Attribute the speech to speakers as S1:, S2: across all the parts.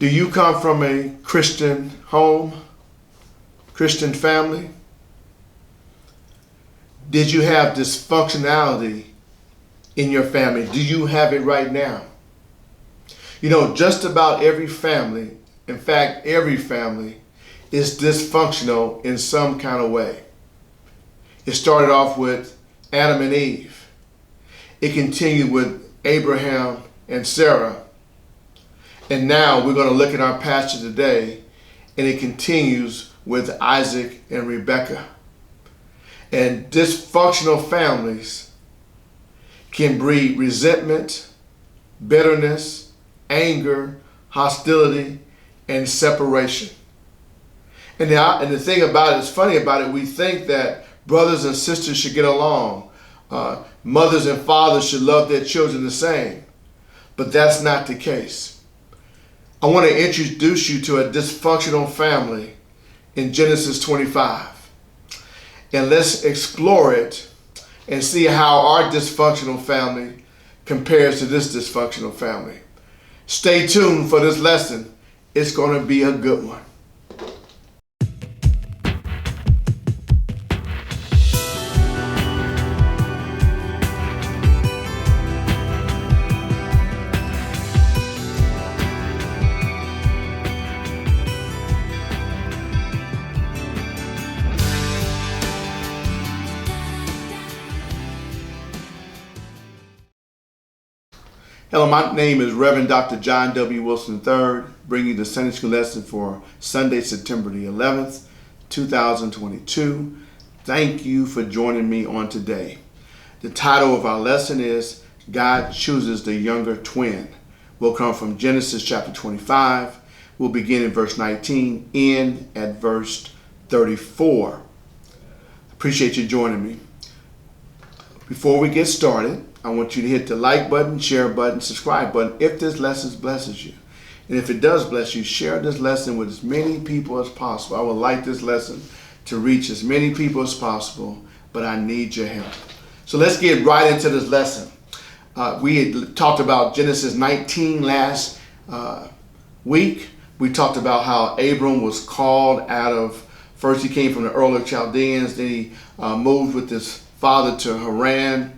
S1: Do you come from a Christian home, Christian family? Did you have dysfunctionality in your family? Do you have it right now? You know, just about every family, in fact, every family is dysfunctional in some kind of way. It started off with Adam and Eve. It continued with Abraham and Sarah. And now we're going to look at our passage today, and it continues with Isaac and Rebekah. And dysfunctional families can breed resentment, bitterness, anger, hostility, and separation. And the thing about it is funny about it, we think that brothers and sisters should get along. Mothers and fathers should love their children the same. But that's not the case. I want to introduce you to a dysfunctional family in Genesis 25. And let's explore it and see how our dysfunctional family compares to this dysfunctional family. Stay tuned for this lesson. It's going to be a good one. Hello, my name is Reverend Dr. John W. Wilson III, bringing you the Sunday School lesson for Sunday, September the 11th, 2022. Thank you for joining me on today. The title of our lesson is God Chooses the Younger Twin. We'll come from Genesis chapter 25. We'll begin in verse 19, end at verse 34. Appreciate you joining me. Before we get started, I want you to hit the like button, share button, subscribe button if this lesson blesses you. And if it does bless you, share this lesson with as many people as possible. I would like this lesson to reach as many people as possible, but I need your help. So let's get right into this lesson. We had talked about Genesis 19 last week. We talked about how Abram was called out of, first he came from the Ur of Chaldeans, then he moved with his father to Haran.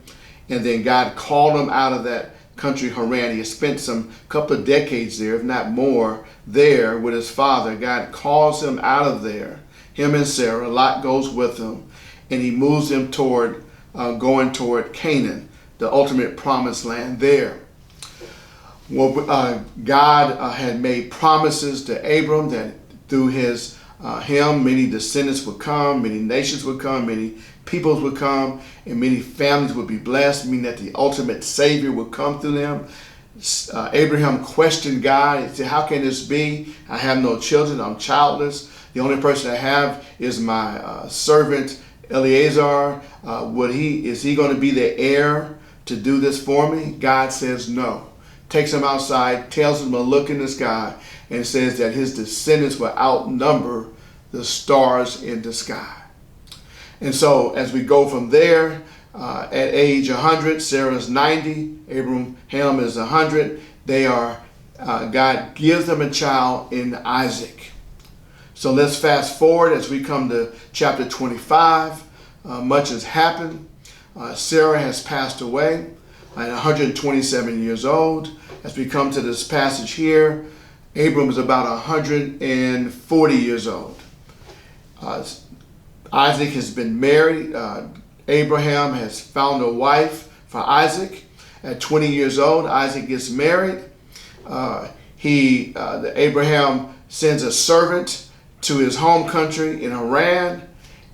S1: And then God called him out of that country, Haran. He had spent some couple of decades there, if not more, there with his father. God calls him out of there, him and Sarah. Lot goes with him, and he moves him toward going toward Canaan, the ultimate promised land there. Well, God had made promises to Abram that through him, many descendants would come, many nations would come, many peoples would come, and many families would be blessed, meaning that the ultimate Savior would come through them. Abraham questioned God. He said, how can this be? I have no children. I'm childless. The only person I have is my servant Eliezer. Is he going to be the heir to do this for me? God says no. Takes him outside, tells him to look in the sky, and says that his descendants will outnumber the stars in the sky. And so as we go from there, at age 100, Sarah's 90, Abraham is 100. God gives them a child in Isaac. So let's fast forward as we come to chapter 25. Much has happened. Sarah has passed away at 127 years old. As we come to this passage here, Abram is about 140 years old. Isaac has been married. Abraham has found a wife for Isaac. At 20 years old, Isaac gets married. Abraham sends a servant to his home country in Haran.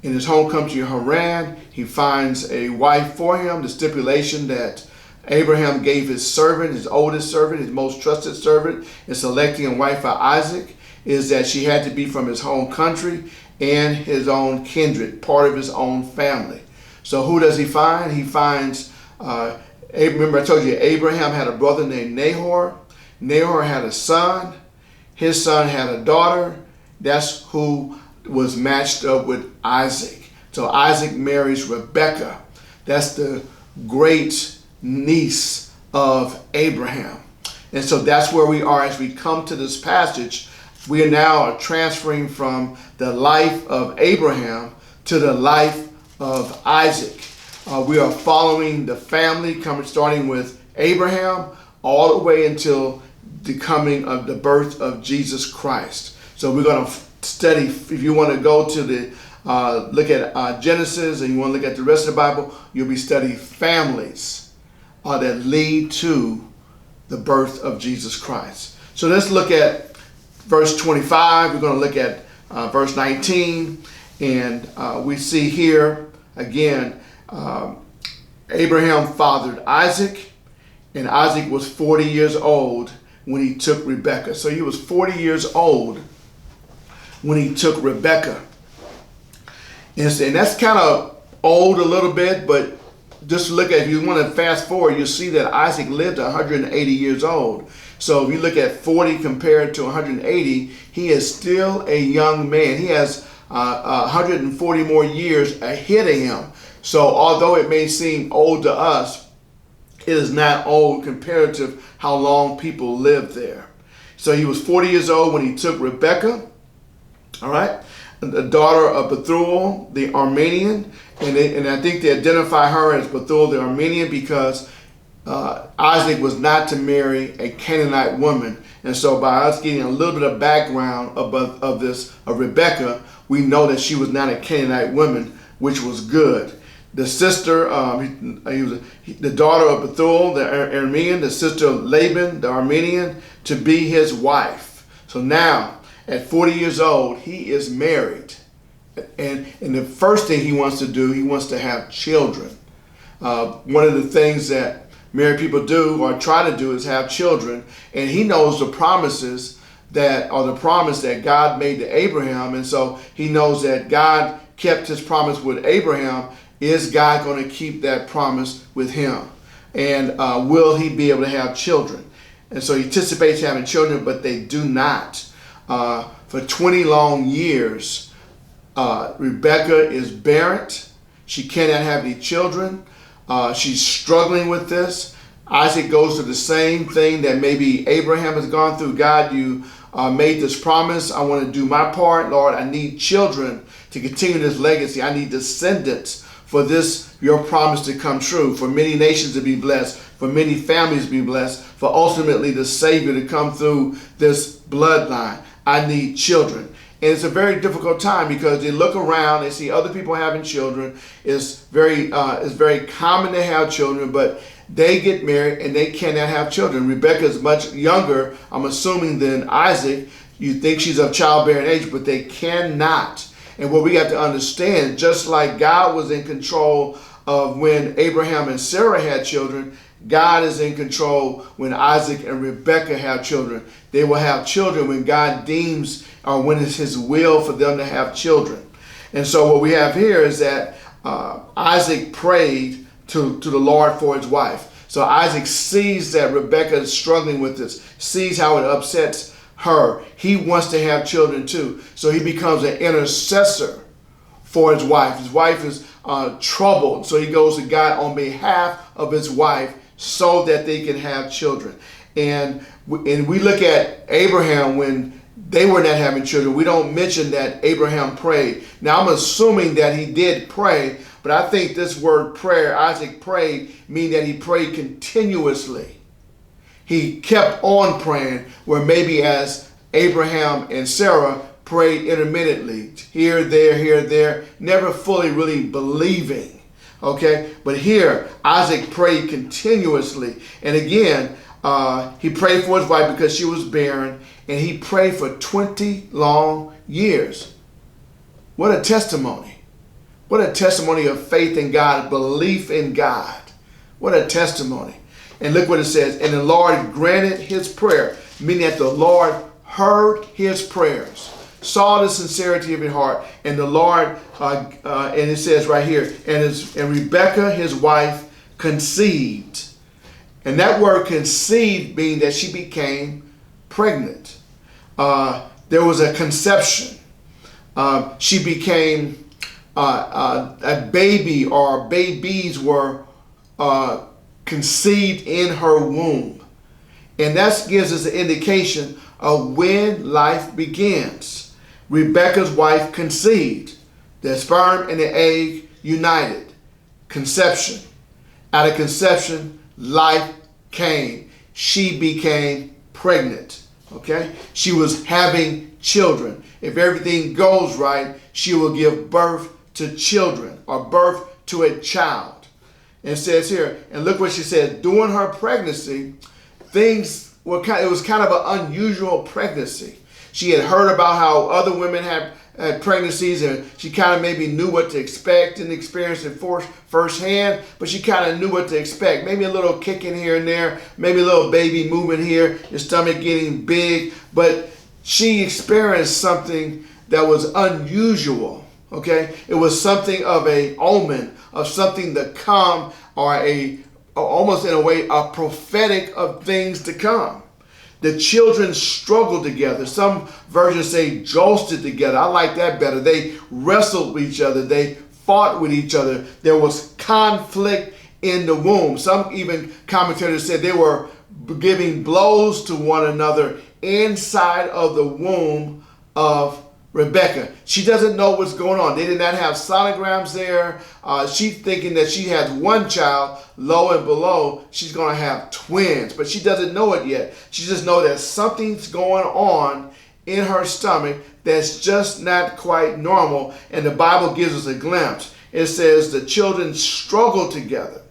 S1: In his home country Haran, he finds a wife for him. The stipulation that Abraham gave his servant, his oldest servant, his most trusted servant, in selecting a wife for Isaac is that she had to be from his home country and his own kindred, part of his own family. So who does he find? He finds, remember I told you Abraham had a brother named Nahor. Nahor had a son. His son had a daughter. That's who was matched up with Isaac. So Isaac marries Rebekah. That's the great niece of Abraham. And so that's where we are as we come to this passage. We are now transferring from the life of Abraham to the life of Isaac. We are following the family, starting with Abraham all the way until the coming of the birth of Jesus Christ. So we're going to study, if you want to go to the look at Genesis and you want to look at the rest of the Bible, you'll be studying families that lead to the birth of Jesus Christ. So let's look at verse 25. We're going to look at verse 19. And we see here, again, Abraham fathered Isaac. And Isaac was 40 years old when he took Rebekah. So he was 40 years old when he took Rebekah. And that's kind of old a little bit, but just look at, if you want to fast forward, you'll see that Isaac lived 180 years old. So if you look at 40 compared to 180, he is still a young man. He has 140 more years ahead of him. So although it may seem old to us, it is not old compared to how long people lived there. So he was 40 years old when he took Rebekah, all right, the daughter of Bethuel the Aramean. And I think they identify her as Bethuel the Aramean because Isaac was not to marry a Canaanite woman. And so by us getting a little bit of background of this, of Rebekah, we know that she was not a Canaanite woman, which was good. The sister, the daughter of Bethuel the Aramean, the sister of Laban the Aramean, to be his wife. So now, at 40 years old, he is married. And the first thing he wants to do, he wants to have children. One of the things that married people do or try to do is have children. And he knows the promises the promise that God made to Abraham. And so he knows that God kept his promise with Abraham. Is God going to keep that promise with him? And will he be able to have children? And so he anticipates having children, but they do not. For 20 long years, Rebekah is barren. She cannot have any children. She's struggling with this. Isaac goes through the same thing that maybe Abraham has gone through. God, you made this promise. I want to do my part. Lord, I need children to continue this legacy. I need descendants for this, your promise to come true, for many nations to be blessed, for many families to be blessed, for ultimately the Savior to come through this bloodline. I need children. And it's a very difficult time because they look around, they see other people having children. It's very common to have children, but they get married and they cannot have children. Rebekah is much younger, I'm assuming, than Isaac. You think she's of childbearing age, but they cannot. And what we have to understand, just like God was in control of when Abraham and Sarah had children, God is in control when Isaac and Rebekah have children. They will have children when God deems or when it's his will for them to have children. And so what we have here is that Isaac prayed to the Lord for his wife. So Isaac sees that Rebekah is struggling with this, sees how it upsets her. He wants to have children too. So he becomes an intercessor for his wife. His wife is troubled. So he goes to God on behalf of his wife so that they can have children. And we look at Abraham when they were not having children. We don't mention that Abraham prayed. Now I'm assuming that he did pray, but I think this word prayer, Isaac prayed, means that he prayed continuously. He kept on praying, where maybe as Abraham and Sarah prayed intermittently, here, there, never fully really believing. Okay, but here Isaac prayed continuously. And again, he prayed for his wife because she was barren, and he prayed for 20 long years. What a testimony. What a testimony of faith in God, belief in God. What a testimony. And look what it says. And the Lord granted his prayer, meaning that the Lord heard his prayers, saw the sincerity of his heart. And the Lord, and it says right here, and Rebekah, his wife, conceived. And that word conceived means that she became pregnant. There was a conception. She became a baby, or babies were conceived in her womb. And that gives us an indication of when life begins. Rebekah's wife conceived. The sperm and the egg united. Conception. Out of conception, life came. She became pregnant. Okay? She was having children. If everything goes right, she will give birth to children or birth to a child. And it says here, and look what she said, during her pregnancy, it was kind of an unusual pregnancy. She had heard about how other women had pregnancies, and she kind of maybe knew what to expect and experienced it firsthand, but she kind of knew what to expect. Maybe a little kicking here and there, maybe a little baby movement here, your stomach getting big, but she experienced something that was unusual, okay? It was something of a omen, of something to come, or almost in a way, a prophetic of things to come. The children struggled together. Some versions say jostled together. I like that better. They wrestled with each other. They fought with each other. There was conflict in the womb. Some even commentators said they were giving blows to one another inside of the womb of Rebekah. She doesn't know what's going on. They did not have sonograms there. She's thinking that she has one child, low and below. She's going to have twins, but she doesn't know it yet. She just knows that something's going on in her stomach that's just not quite normal, and the Bible gives us a glimpse. It says the children struggled together,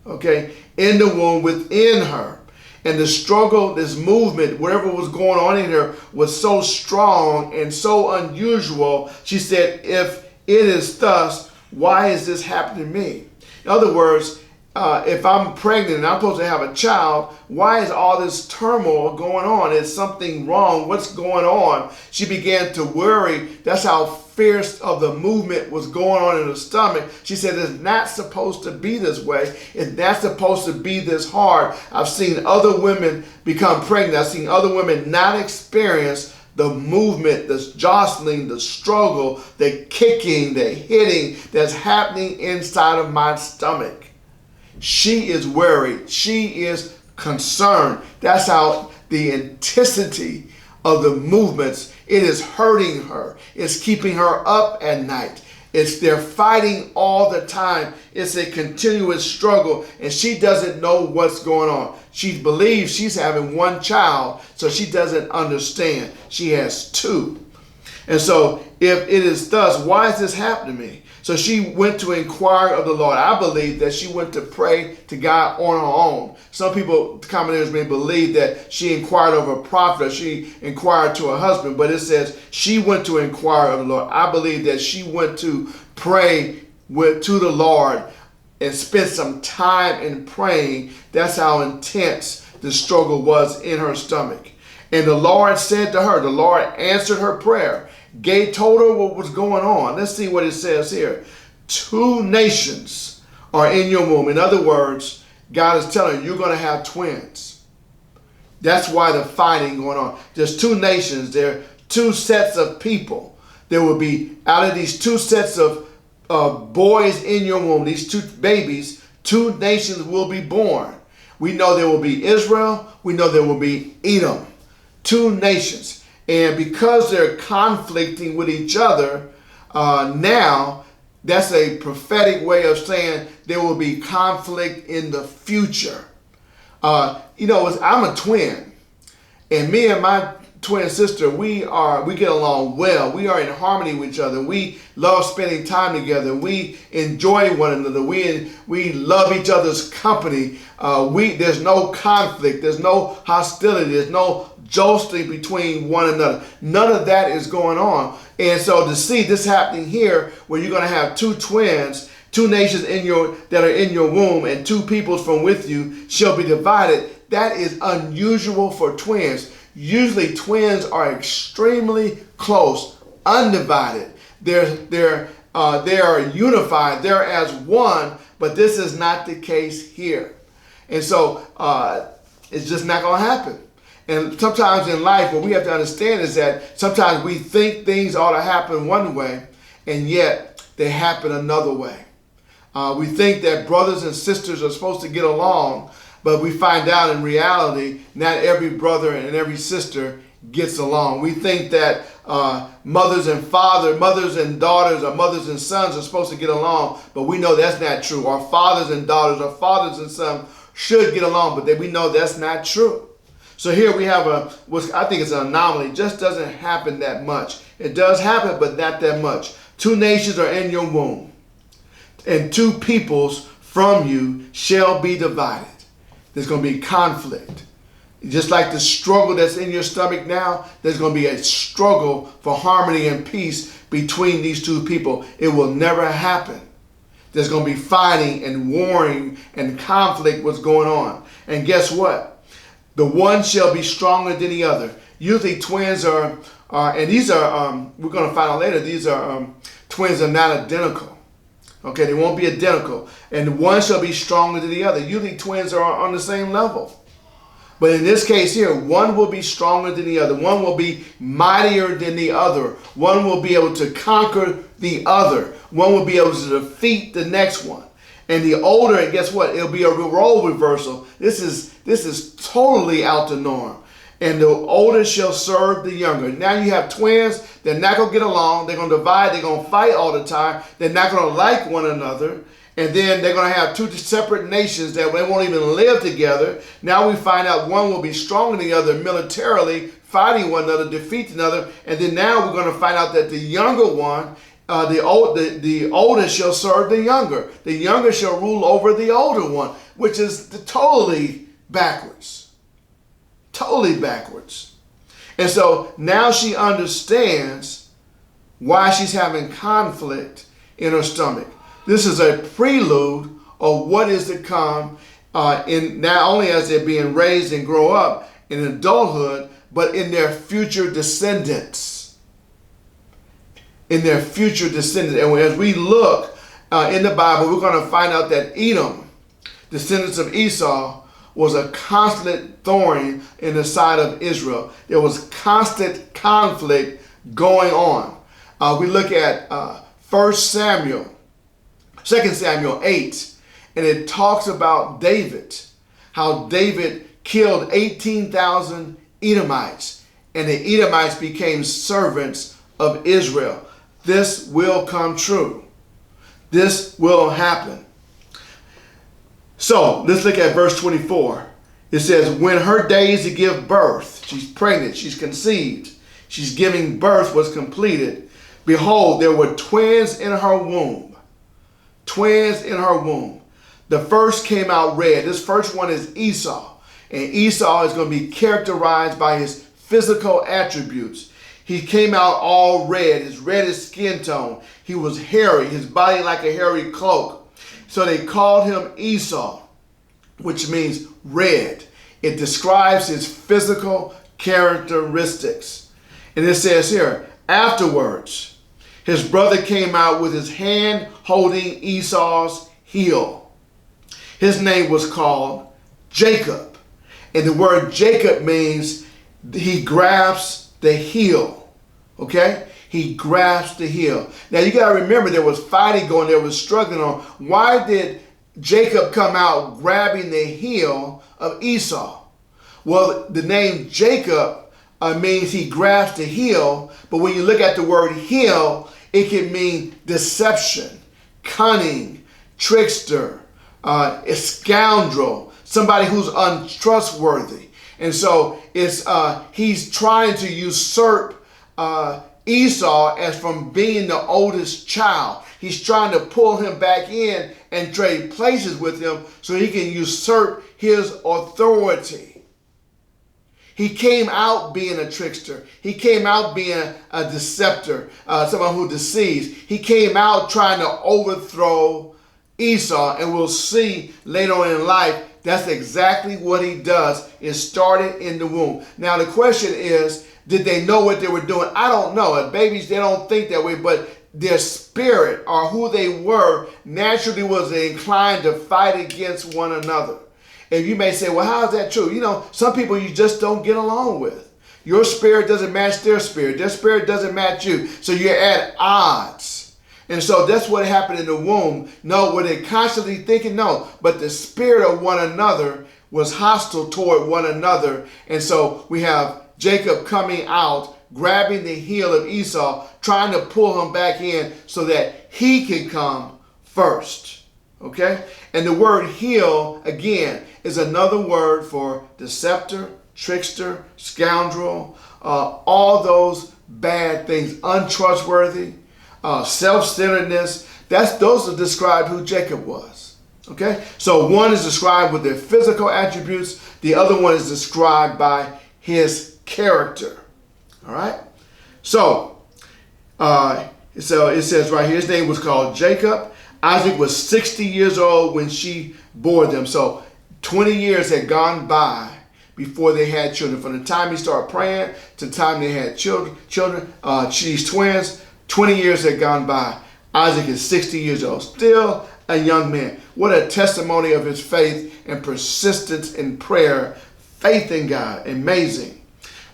S1: okay, in the womb within her. And the struggle, this movement, whatever was going on in her was so strong and so unusual. She said, if it is thus, why is this happening to me? In other words, if I'm pregnant and I'm supposed to have a child, why is all this turmoil going on? Is something wrong? What's going on? She began to worry. That's how fierce of the movement was going on in her stomach. She said, it's not supposed to be this way. It's not supposed to be this hard. I've seen other women become pregnant. I've seen other women not experience the movement, the jostling, the struggle, the kicking, the hitting that's happening inside of my stomach. She is worried. She is concerned. That's how the intensity of the movements, it is hurting her. It's keeping her up at night. They're fighting all the time. It's a continuous struggle, and she doesn't know what's going on. She believes she's having one child, so she doesn't understand. She has two. And so if it is thus, why is this happening to me? So she went to inquire of the Lord. I believe that she went to pray to God on her own. Some people, commentators may believe that she inquired of a prophet, or she inquired to her husband, but it says she went to inquire of the Lord. I believe that she went to pray to the Lord and spent some time in praying. That's how intense the struggle was in her stomach. And the Lord said to her, the Lord answered her prayer. Told her what was going on. Let's see what it says here. 2 nations are in your womb. In other words, God is telling you, you're going to have twins. That's why the fighting going on. There's 2 nations. There are 2 sets of people. There will be, out of these 2 sets of boys in your womb, these 2 babies, 2 nations will be born. We know there will be Israel. We know there will be Edom. 2 nations. And because they're conflicting with each other, now that's a prophetic way of saying there will be conflict in the future. I'm a twin, and me and my twin sister, we get along well. We are in harmony with each other. We love spending time together. We enjoy one another. We love each other's company. There's no conflict. There's no hostility. There's no jostling between one another. None of that is going on. And so to see this happening here, where you're going to have 2 twins, 2 nations that are in your womb, and 2 peoples from with you shall be divided, that is unusual for twins. Usually twins are extremely close, undivided. They are unified. They're as one, but this is not the case here. And so it's just not going to happen. And sometimes in life, what we have to understand is that sometimes we think things ought to happen one way, and yet they happen another way. We think that brothers and sisters are supposed to get along, But we find out in reality, not every brother and every sister gets along. We think that mothers and daughters, or mothers and sons are supposed to get along, but we know that's not true. Our fathers and daughters, our fathers and sons should get along, but we know that's not true. So here we have what I think is an anomaly. It just doesn't happen that much. It does happen, but not that much. 2 nations are in your womb, and 2 peoples from you shall be divided. There's going to be conflict. Just like the struggle that's in your stomach now, there's going to be a struggle for harmony and peace between these 2 people. It will never happen. There's going to be fighting and warring and conflict what's going on. And guess what? The one shall be stronger than the other. Usually twins are and these are, we're going to find out later, these are twins are not identical. Okay, they won't be identical. And one shall be stronger than the other. Usually twins are on the same level. But in this case here, one will be stronger than the other. One will be mightier than the other. One will be able to conquer the other. One will be able to defeat the next one. And the older, and guess what? It'll be a role reversal. This is totally out the norm. And the older shall serve the younger. Now you have twins. They're not going to get along. They're going to divide. They're going to fight all the time. They're not going to like one another. And then they're going to have 2 separate nations that they won't even live together. Now we find out one will be stronger than the other militarily, fighting one another, defeating another. And then now we're going to find out that the younger one, the older shall serve the younger. The younger shall rule over the older one, which is totally backwards. Totally backwards. And so now she understands why she's having conflict in her stomach. This is a prelude of what is to come in not only as they're being raised and grow up in adulthood, but in their future descendants. In their future descendants. And as we look in the Bible, we're going to find out that Edom, descendants of Esau, was a constant thorn in the side of Israel. There was constant conflict going on. We look at 2 Samuel 8, and it talks about David, how David killed 18,000 Edomites, and the Edomites became servants of Israel. This will come true. This will happen. So let's look at verse 24. It says, when her days to give birth, she's pregnant, she's conceived, she's giving birth was completed. Behold, there were twins in her womb. Twins in her womb. The first came out red. This first one is Esau. And Esau is going to be characterized by his physical attributes. He came out all red, his reddish skin tone. He was hairy, his body like a hairy cloak. So they called him Esau, which means red. It describes his physical characteristics. And it says here, afterwards, his brother came out with his hand holding Esau's heel. His name was called Jacob. And the word Jacob means he grasps the heel. Okay? He grasped the heel. Now you got to remember there was fighting going, there was struggling on. Why did Jacob come out grabbing the heel of Esau? Well, the name Jacob means he grasped the heel, but when you look at the word heel, it can mean deception, cunning, trickster, a scoundrel, somebody who's untrustworthy. And so it's he's trying to usurp Esau as from being the oldest child. He's trying to pull him back in and trade places with him so he can usurp his authority. He came out being a trickster. He came out being a deceptor, someone who deceives. He came out trying to overthrow Esau, and we'll see later on in life that's exactly what he does. It started in the womb. Now the question is, did they know what they were doing? I don't know. Babies, they don't think that way, but their spirit or who they were naturally was inclined to fight against one another. And you may say, well, how is that true? You know, some people you just don't get along with. Your spirit doesn't match their spirit. Their spirit doesn't match you. So you're at odds. And so that's what happened in the womb. No, were they constantly thinking? No. But the spirit of one another was hostile toward one another. And so we have Jacob coming out, grabbing the heel of Esau, trying to pull him back in so that he can come first. Okay? And the word heel, again, is another word for deceptor, trickster, scoundrel, all those bad things, untrustworthy, self-centeredness. Those are described who Jacob was. Okay? So one is described with their physical attributes. The other one is described by his character. All right? So it says right here, his name was called Jacob. Isaac was 60 years old when she bore them. So 20 years had gone by before they had children. From the time he started praying to the time they had children, these twins, 20 years had gone by. Isaac is 60 years old, still a young man. What a testimony of his faith and persistence in prayer, faith in God. Amazing.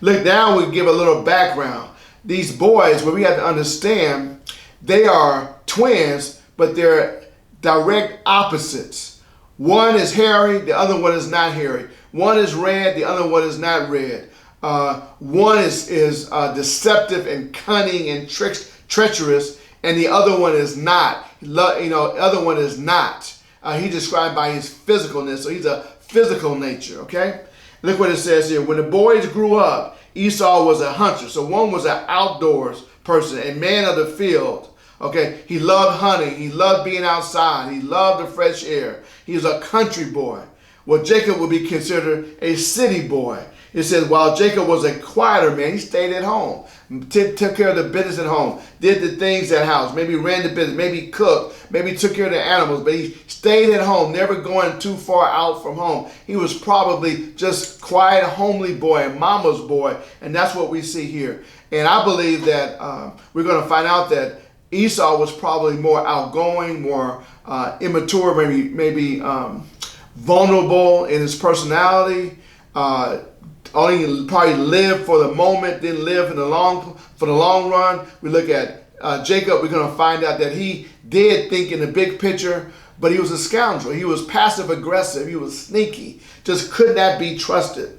S1: Look, now we give a little background. These boys, what we have to understand, they are twins, but they're direct opposites. One is hairy, the other one is not hairy. One is red, the other one is not red. One is deceptive and cunning and treacherous, and the other one is not. Other one is not. He's described by his physicalness, so he's a physical nature, okay? Look what it says here. When the boys grew up, Esau was a hunter. So one was an outdoors person, a man of the field. Okay, he loved hunting. He loved being outside. He loved the fresh air. He was a country boy. Well, Jacob would be considered a city boy. It says, while Jacob was a quieter man, he stayed at home, took care of the business at home, did the things at house, maybe ran the business, maybe cooked, maybe took care of the animals, but he stayed at home, never going too far out from home. He was probably just quiet, homely boy, and mama's boy, and that's what we see here. And I believe that we're going to find out that Esau was probably more outgoing, more immature, maybe vulnerable in his personality. Only probably lived for the moment, didn't live for the long run. We look at Jacob, we're going to find out that he did think in the big picture, but he was a scoundrel. He was passive aggressive. He was sneaky. Just could not be trusted.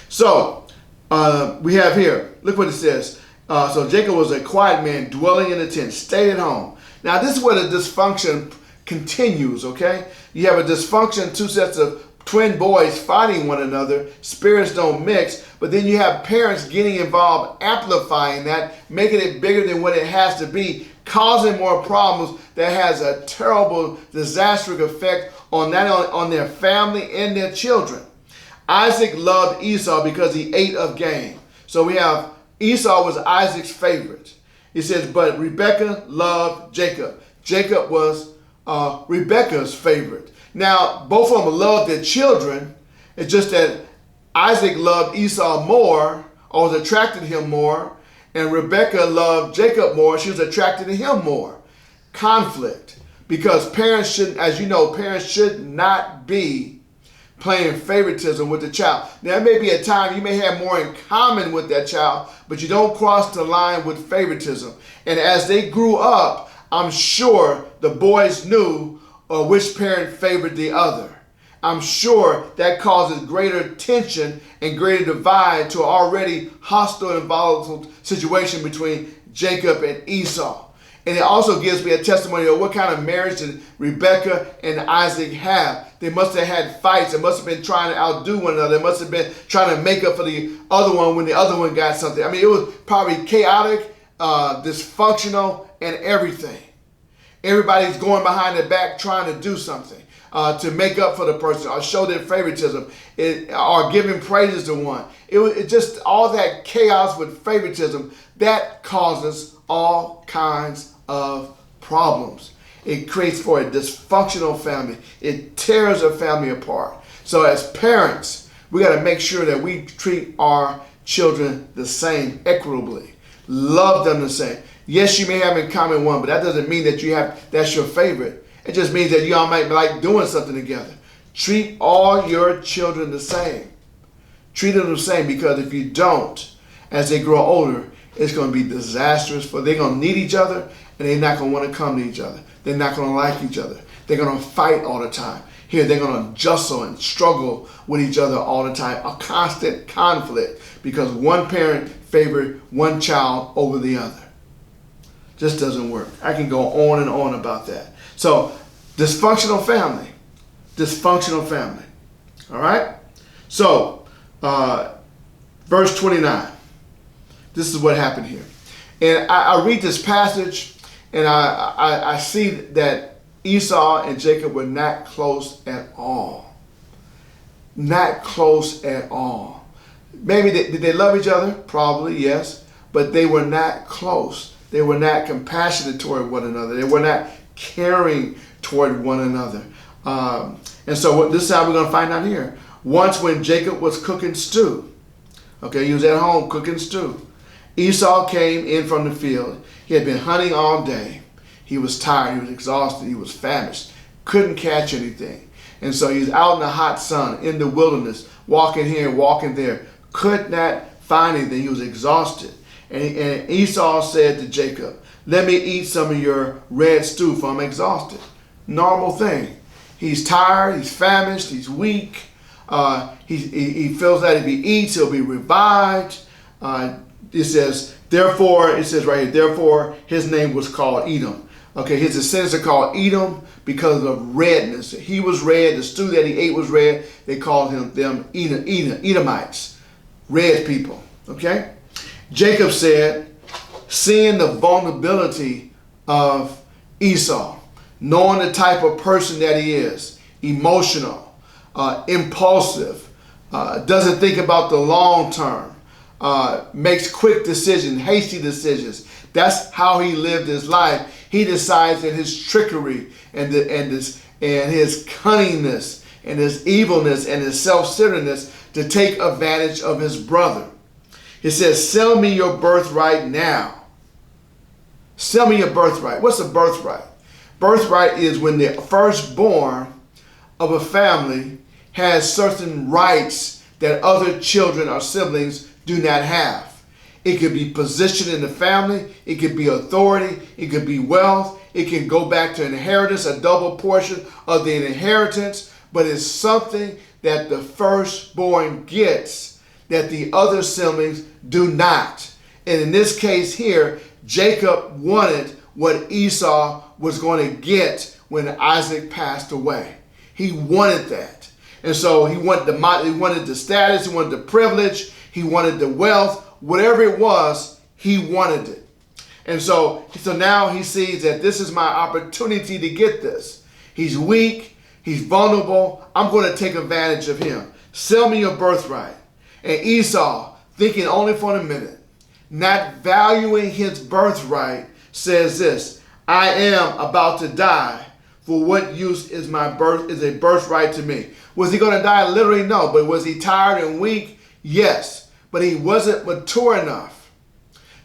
S1: So we have here, look what it says. So Jacob was a quiet man dwelling in a tent, stayed at home. Now this is where the dysfunction continues, okay? You have a dysfunction, two sets of twin boys fighting one another, spirits don't mix, but then you have parents getting involved, amplifying that, making it bigger than what it has to be, causing more problems that has a terrible, disastrous effect on their family and their children. Isaac loved Esau because he ate of game. So we have Esau was Isaac's favorite. It says, but Rebekah loved Jacob. Jacob was Rebekah's favorite. Now, both of them loved their children. It's just that Isaac loved Esau more, or was attracted to him more, and Rebekah loved Jacob more. She was attracted to him more. Conflict. Because parents shouldn't, as you know, parents should not be playing favoritism with the child. Now, there may be a time you may have more in common with that child, but you don't cross the line with favoritism. And as they grew up, I'm sure the boys knew which parent favored the other. I'm sure that causes greater tension and greater divide to an already hostile and volatile situation between Jacob and Esau. And it also gives me a testimony of what kind of marriage did Rebekah and Isaac have. They must have had fights. They must have been trying to outdo one another. They must have been trying to make up for the other one when the other one got something. I mean, it was probably chaotic, dysfunctional, and everything. Everybody's going behind their back trying to do something to make up for the person or show their favoritism or giving praises to one. It just all that chaos with favoritism that causes all kinds of problems. It creates for a dysfunctional family. It tears a family apart. So as parents, we got to make sure that we treat our children the same, equitably. Love them the same. Yes, you may have in common one, but that doesn't mean that that's your favorite. It just means that you all might like doing something together. Treat all your children the same. Treat them the same, because if you don't, as they grow older, it's going to be disastrous. They're going to need each other, and they're not going to want to come to each other. They're not going to like each other. They're going to fight all the time. Here they're going to jostle and struggle with each other all the time. A constant conflict because one parent favored one child over the other. Just doesn't work. I can go on and on about that. So, dysfunctional family. Dysfunctional family. All right? So, verse 29. This is what happened here. And I read this passage, and I see that Esau and Jacob were not close at all. Not close at all. Maybe did they love each other? Probably, yes. But they were not close. They were not compassionate toward one another. They were not caring toward one another. And so this is how we're going to find out here. Once when Jacob was cooking stew, okay, he was at home cooking stew. Esau came in from the field. He had been hunting all day. He was tired. He was exhausted. He was famished. Couldn't catch anything. And so he's out in the hot sun, in the wilderness, walking here, walking there. Could not find anything. He was exhausted. And Esau said to Jacob, let me eat some of your red stew, for I'm exhausted. Normal thing. He's tired. He's famished. He's weak. He feels that if he eats, he'll be revived. It says right here, therefore his name was called Edom. Okay, his descendants are called Edom because of redness. He was red. The stew that he ate was red. They called them Edomites, red people. Okay. Jacob said, seeing the vulnerability of Esau, knowing the type of person that he is, emotional, impulsive, doesn't think about the long term, makes quick decisions, hasty decisions. That's how he lived his life. He decides that his trickery and his cunningness and his evilness and his self-centeredness to take advantage of his brother. It says, sell me your birthright now. Sell me your birthright. What's a birthright? Birthright is when the firstborn of a family has certain rights that other children or siblings do not have. It could be position in the family. It could be authority. It could be wealth. It can go back to inheritance, a double portion of the inheritance. But it's something that the firstborn gets that the other siblings do not. And in this case here, Jacob wanted what Esau was going to get when Isaac passed away. He wanted that. And so he wanted the status, he wanted the privilege, he wanted the wealth, whatever it was, he wanted it. And so now he sees that this is my opportunity to get this. He's weak, he's vulnerable, I'm going to take advantage of him. Sell me your birthright. And Esau, thinking only for a minute, not valuing his birthright, says this, I am about to die. For what use is a birthright to me? Was he going to die? Literally, no. But was he tired and weak? Yes. But he wasn't mature enough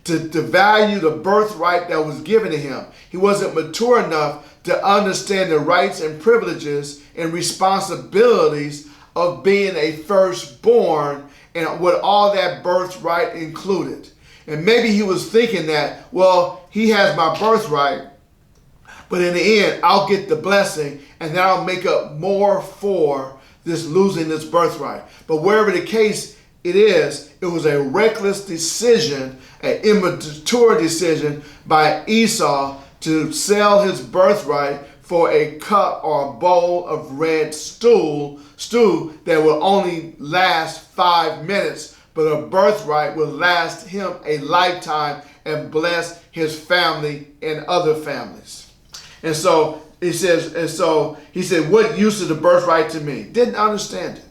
S1: to value the birthright that was given to him. He wasn't mature enough to understand the rights and privileges and responsibilities of being a firstborn and what all that birthright included. And maybe he was thinking that, well, he has my birthright, but in the end, I'll get the blessing and then I'll make up more for this losing this birthright. But wherever the case it was a reckless decision, an immature decision by Esau to sell his birthright for a cup or a bowl of red stew that will only last 5 minutes, but a birthright will last him a lifetime and bless his family and other families. And so he said, what use is the birthright to me? Didn't understand it.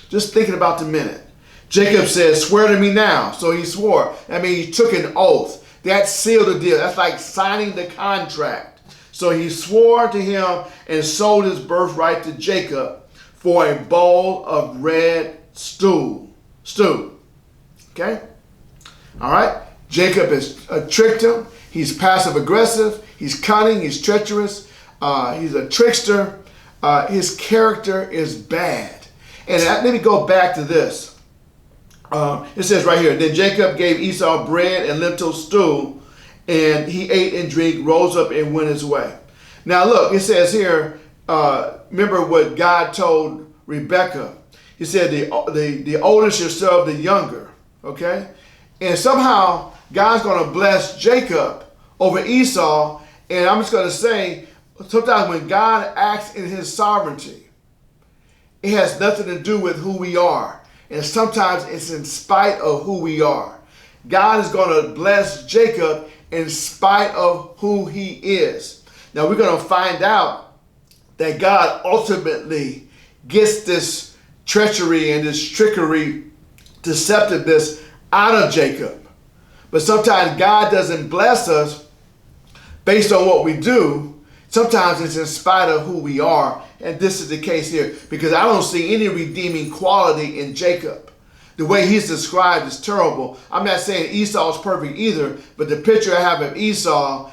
S1: Just thinking about the minute. Jacob says, swear to me now. So he swore. I mean, he took an oath. That sealed the deal. That's like signing the contract. So he swore to him and sold his birthright to Jacob for a bowl of red stew. Okay? All right? Jacob has tricked him. He's passive aggressive. He's cunning. He's treacherous. He's a trickster. His character is bad. And let me go back to this. It says right here, then Jacob gave Esau bread and lentil stew, and he ate and drank, rose up and went his way. Now look, it says here, remember what God told Rebekah. He said the older should serve the younger. Okay? And somehow God's going to bless Jacob over Esau. And I'm just going to say, sometimes when God acts in his sovereignty, it has nothing to do with who we are. And sometimes it's in spite of who we are. God is going to bless Jacob in spite of who he is. Now we're going to find out that God ultimately gets this treachery and this trickery, deceptiveness out of Jacob. But sometimes God doesn't bless us based on what we do. Sometimes it's in spite of who we are. And this is the case here, because I don't see any redeeming quality in Jacob. The way he's described is terrible. I'm not saying Esau's perfect either, but the picture I have of Esau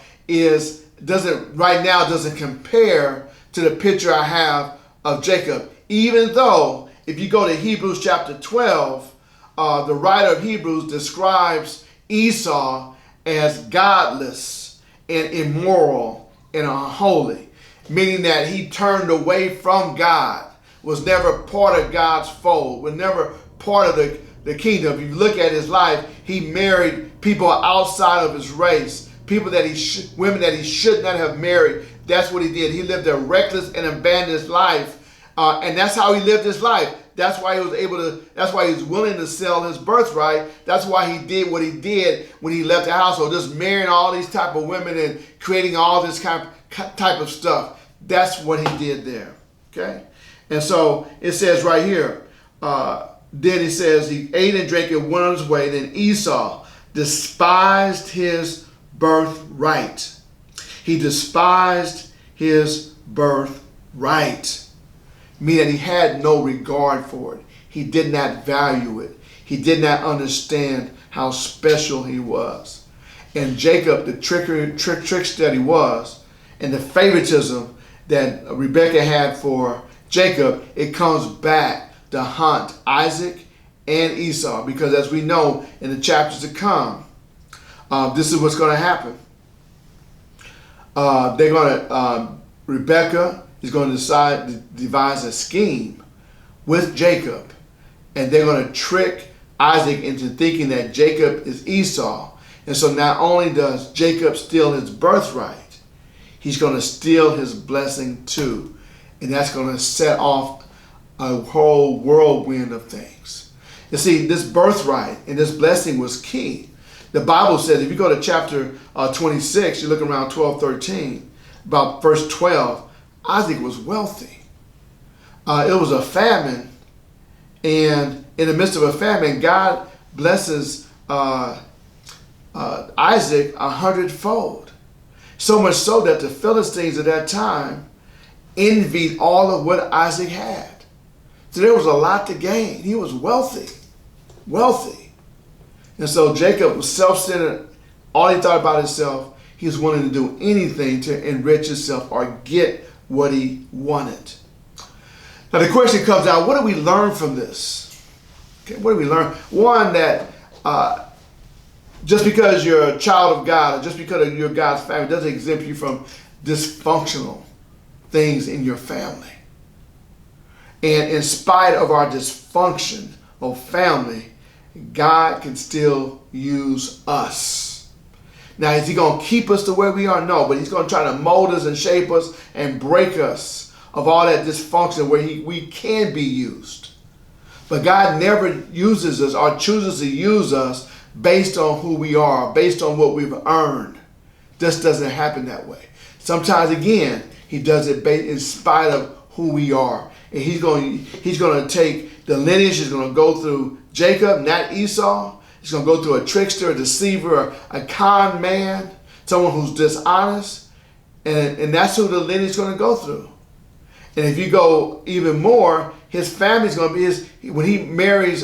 S1: doesn't compare to the picture I have of Jacob. Even though, if you go to Hebrews chapter 12, the writer of Hebrews describes Esau as godless and immoral and unholy, meaning that he turned away from God, was never part of God's fold, was never part of the kingdom. If you look at his life, he married people outside of his race, people that women that he should not have married. That's what he did. He lived a reckless and abandoned life, and that's how he lived his life. That's why he was able to. That's why he was willing to sell his birthright. That's why he did what he did when he left the household, just marrying all these type of women and creating all this type of stuff. That's what he did there. Okay, and so it says right here. Then he says he ate and drank and went on his way. Then Esau despised his birthright. He despised his birthright, meaning he had no regard for it. He did not value it. He did not understand how special he was. And Jacob, the trickster that he was, and the favoritism that Rebekah had for Jacob, it comes back to haunt Isaac and Esau, because as we know in the chapters to come, this is what's going to happen. Rebekah is going to devise a scheme with Jacob, and they're going to trick Isaac into thinking that Jacob is Esau. And so not only does Jacob steal his birthright, he's going to steal his blessing too. And that's going to set off a whole whirlwind of things. You see, this birthright and this blessing was key. The Bible says, if you go to chapter 26, you look around 12:13, about verse 12, Isaac was wealthy. It was a famine, and in the midst of a famine, God blesses Isaac 100-fold. So much so that the Philistines at that time envied all of what Isaac had. So there was a lot to gain. He was wealthy. And so Jacob was self-centered. All he thought about himself. He was willing to do anything to enrich himself or get what he wanted. Now the question comes out, what do we learn from this? Okay, what do we learn? One, that just because you're a child of God, or just because you're God's family, doesn't exempt you from dysfunctional things in your family. And in spite of our dysfunction of family, God can still use us. Now, is he going to keep us the way we are? No, but he's going to try to mold us and shape us and break us of all that dysfunction where we can be used. But God never uses us or chooses to use us based on who we are, based on what we've earned. This doesn't happen that way. Sometimes, again, he does it in spite of who we are. And he's going to take the lineage, he's going to go through Jacob, not Esau. He's going to go through a trickster, a deceiver, a con man, someone who's dishonest. And that's who the lineage is going to go through. And if you go even more, his family's going to be when he marries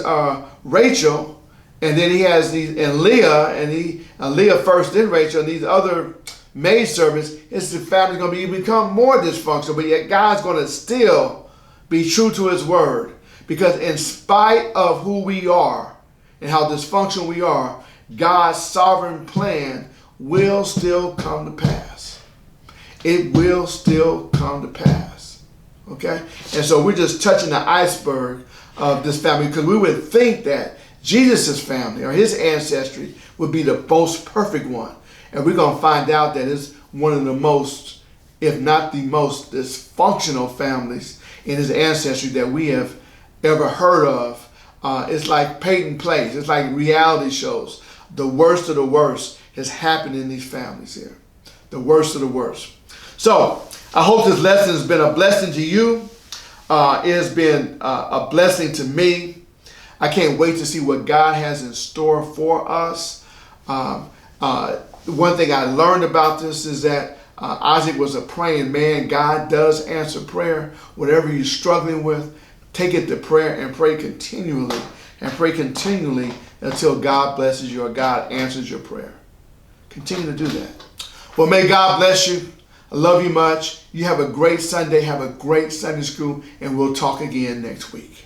S1: Rachel, and then he has Leah, and Leah first, then Rachel, and these other maidservants, his family's going to become more dysfunctional. But yet God's going to still be true to his word. Because in spite of who we are and how dysfunctional we are, God's sovereign plan will still come to pass. It will still come to pass. Okay? And so we're just touching the iceberg of this family, because we would think that Jesus' family or his ancestry would be the most perfect one. And we're going to find out that it's one of the most, if not the most, dysfunctional families in his ancestry that we have ever heard of. It's like Peyton Place. It's like reality shows. The worst of the worst has happened in these families here. The worst of the worst. So I hope this lesson has been a blessing to you. It has been a blessing to me. I can't wait to see what God has in store for us. One thing I learned about this is that Isaac was a praying man. God does answer prayer. Whatever you're struggling with, take it to prayer and pray continually. And pray continually until God blesses you or God answers your prayer. Continue to do that. Well, may God bless you. I love you much. You have a great Sunday. Have a great Sunday school. And we'll talk again next week.